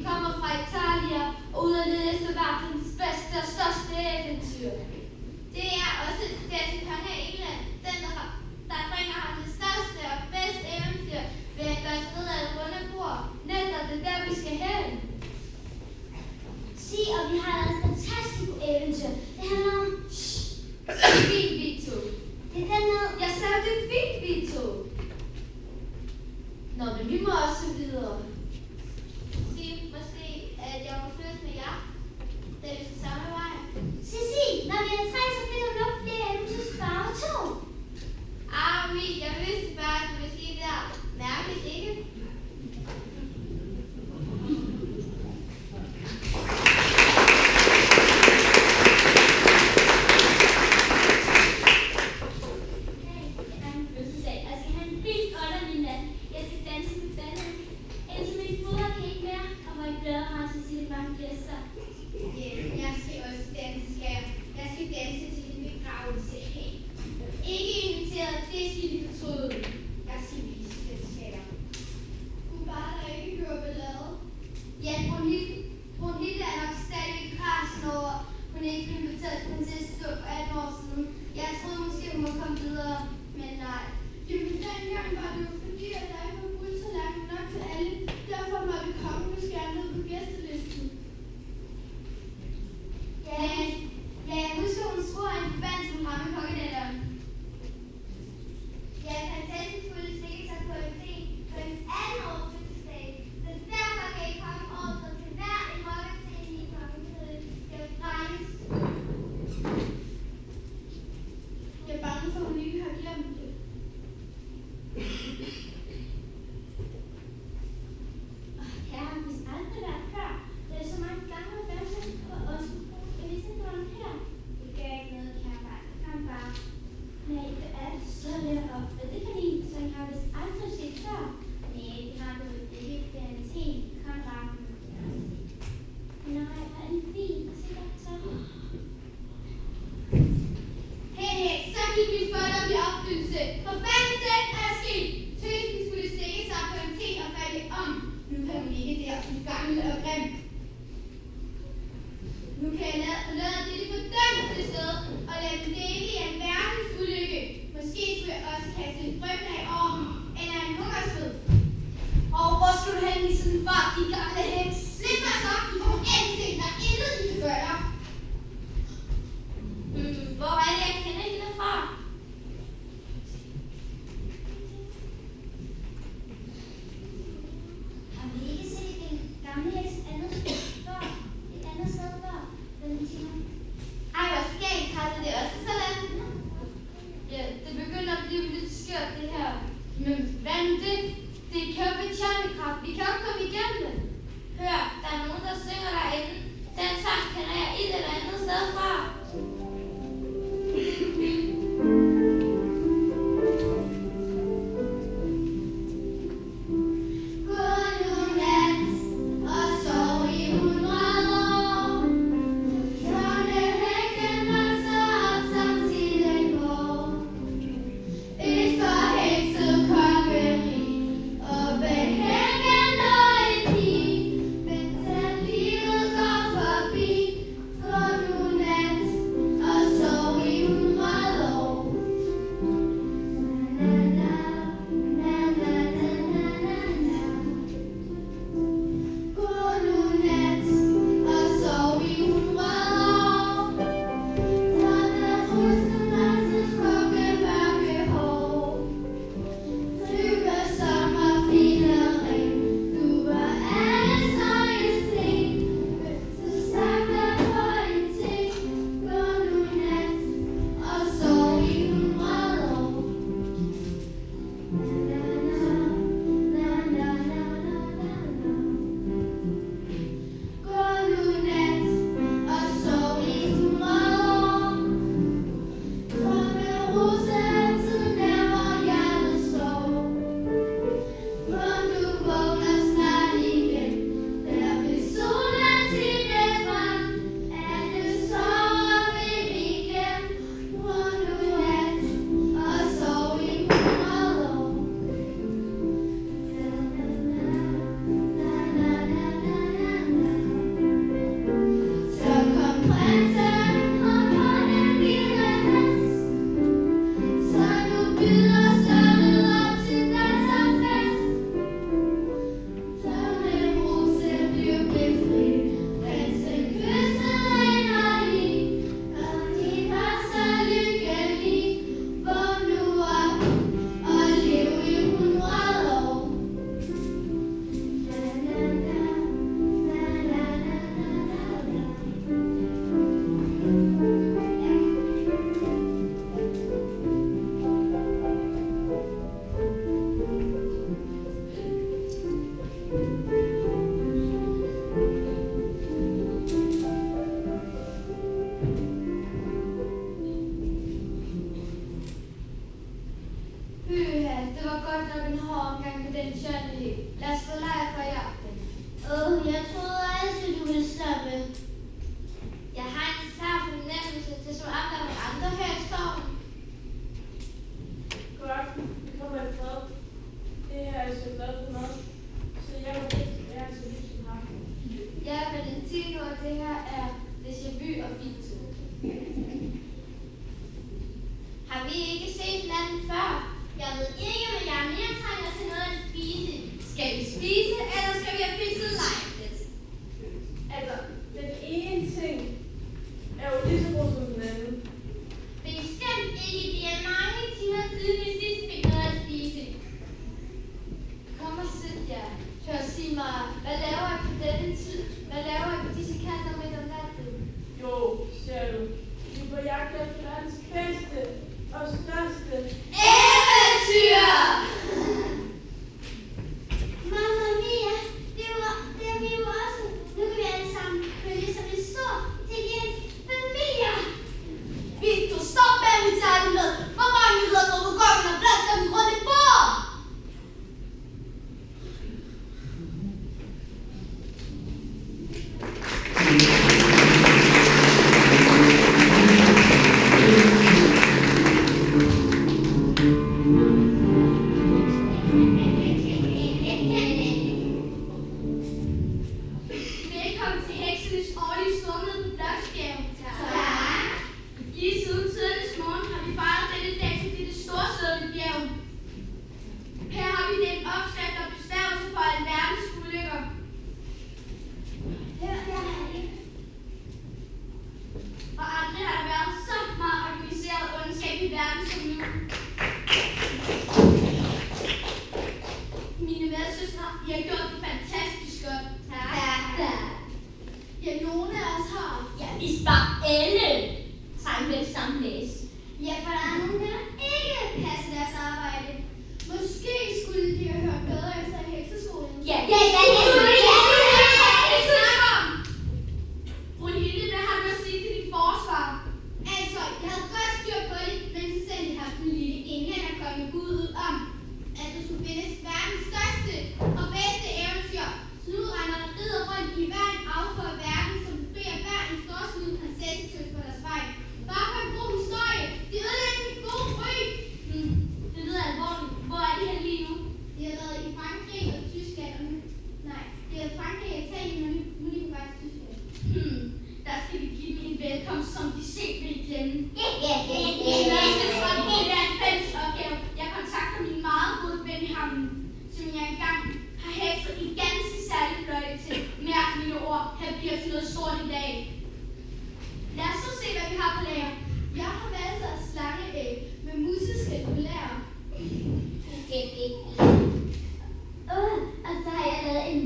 kommer fra Italia og ud og lede efter verdens bedste og største eventyr. Det er også den danske konge af England, den der bringer ham det største og bedste eventyr ved at gøre sig ved af et runde bord. Netop det der, vi skal hen. Se, og vi har et fantastisk eventyr. Det handler om... Det er fint, Vito. Det er den med... Jeg sagde, det er fint, Vito. Nå, men vi må også videre. Sig måske, at jeg må flytte med jer, da vi skal samme vej. Se, når vi er 3, så finder vi nok flere eventyrsfarver 2. Oui, jeg vidste bare, at du ville sige der. Mærkeligt, ikke?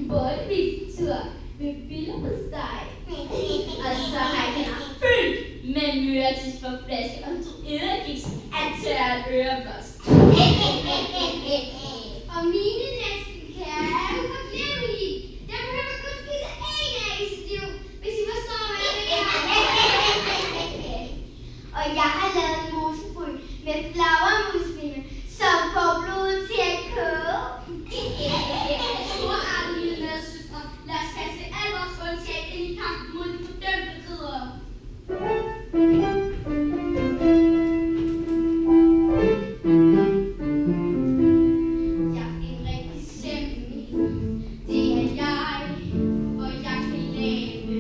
bådvildtur med billedsteg. Og så har jeg den fyldt med myretis for flaske og druidekiks af tørret ørekost. Og mine danske kære er uforglemmelige. Der behøver kun spise én af i sit liv, hvis I forstår, hvad jeg mener. Og jeg har lavet en mosebryg med flagermusvinde, som får blodet til at koge. Storartet lille medsøstre, lad os kaste al vores ondskab ind i kampen mod de fordømte riddere. Jeg er en rigtig simpel. Det er jeg, hvor jeg kan lave.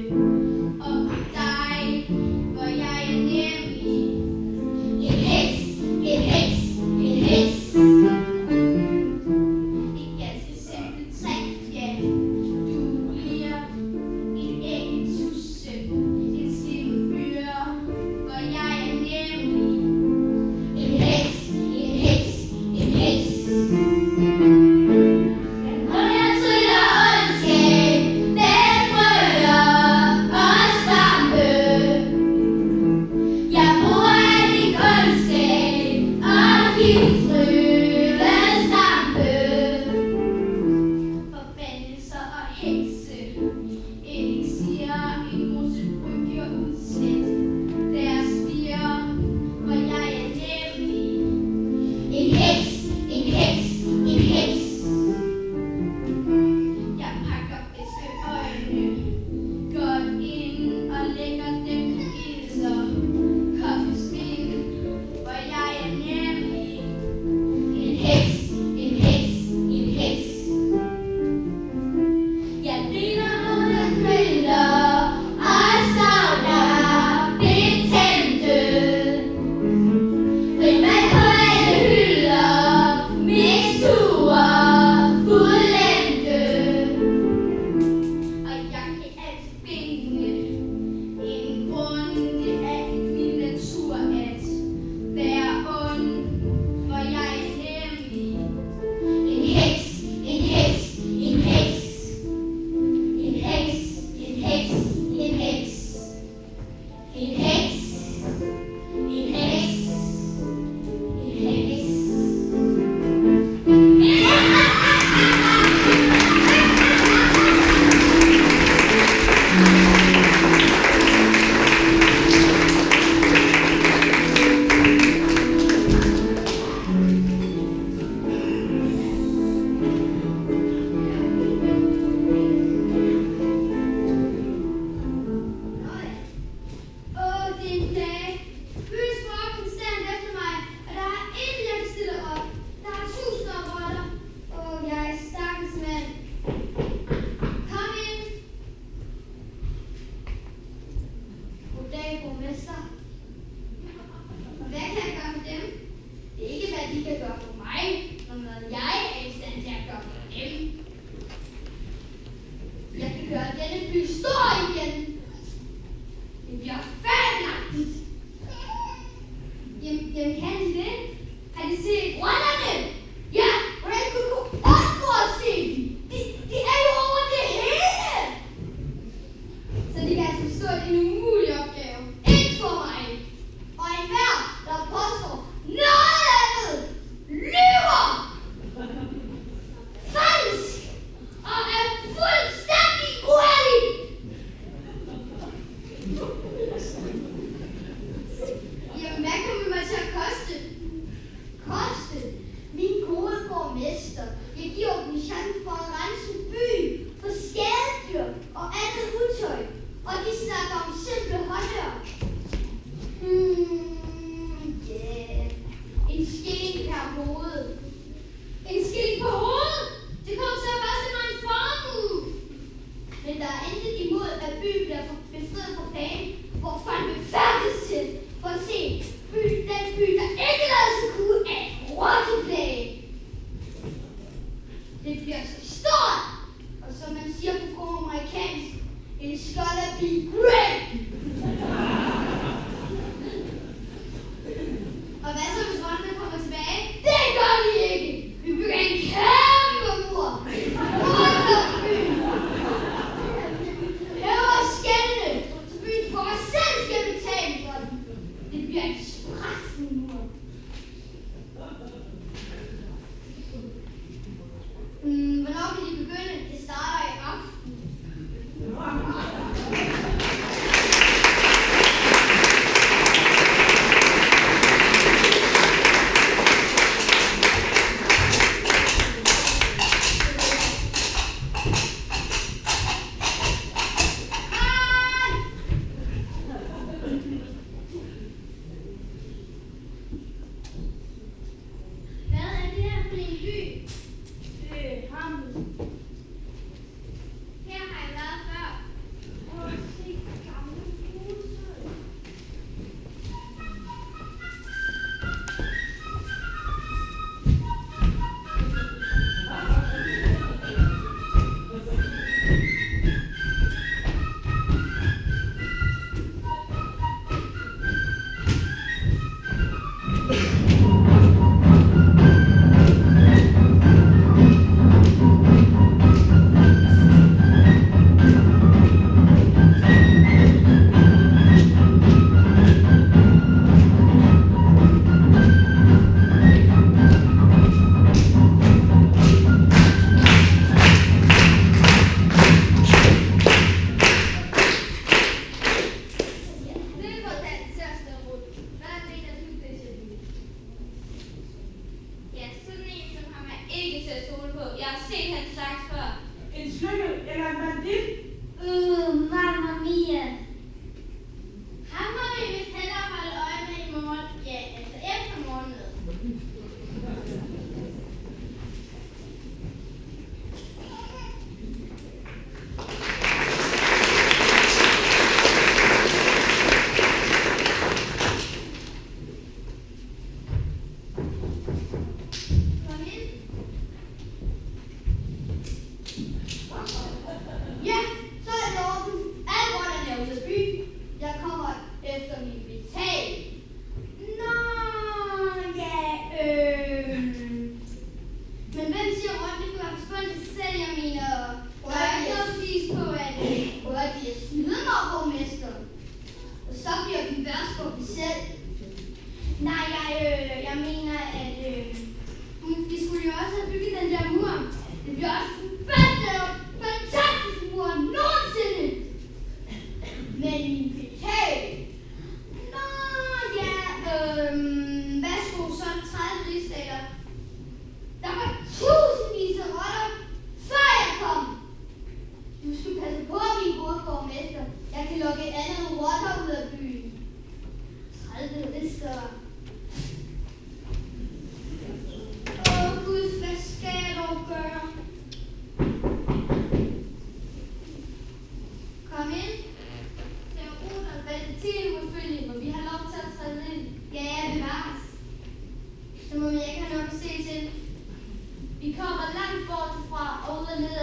Og med dig, hvor jeg er nemlig En heks, en heks, en heks. et ganske simpelt trick, ja. Du bliver en ægte tusse, en slimet fyr, hvor jeg er nemlig En heks, en heks, en heks. Når jeg tryller ondskab, den frøer og svampe. Jeg bruger al min kundskab og giftrøvestampe. forbandelser og hekse. Elixir, en mosebryg giver udsæt. Deres fire, hvor jeg er nemlig En heks, en heks, en heks. jeg pakker fiskeøjne godt ind og lægger dem på gidser. Koffesmil, hvor jeg er nemlig En heks, en heks, en heks. Jeg ligner mod en krydder og savner betændte. Primært på alle hylder, miksturer fuldendte. og jeg kan altid finde en grund. Det er i min natur at være ond, hvor jeg er nemlig En heks, en heks, en heks. En heks, en heks, en heks. En heks, en heks, en heks. Det er en plage. Byen smårer konstant efter mig, og der er intet, jeg kan stille op. Der er tusinder af rotter. Jeg er stakkels mand. Kom ind. Goddag, borgmester. Hvad kan jeg gøre for dem? Det er ikke, hvad de kan gøre for mig, men hvad jeg er i stand til at gøre for dem. Jeg kan gøre denne by stor igen. Det bliver fabelagtigt. Jamen kan de det? Har de set rotterne? Ja, hvordan kunne du undgå at se dem? De er jo over det hele! Så de kan altså forstå, at det er en umulig opgave. Ikke for mig. Og enhver, der påstår noget andet, lyver! Falsk! Og er fuldstændig uærlig! Jamen, hvad kommer det mig til at koste? Koste, min gode borgmester. Jeg giver dem en chance for at rense byen for skadedyr og andet utøj. Og de snakker om simple håndværk. En skilling per hoved. En skilling per hoved? Det kommer til at koste mig en formue. Men der er intet imod, at byen bliver befriet fra plagen, hvor folk vil færdes til. For at se, den by, der ikke lader sig kunne af en rotteplage. Det bliver så stort, og som man siger på god amerikansk, it's gonna be great. Og hvad så, hvis rotterne kommer tilbage? Det gør de ikke. Vi bygger en kæmpe mur rundt om byen. så må vi ikke have nok at se til. Vi kommer langt bort fra og ude og ned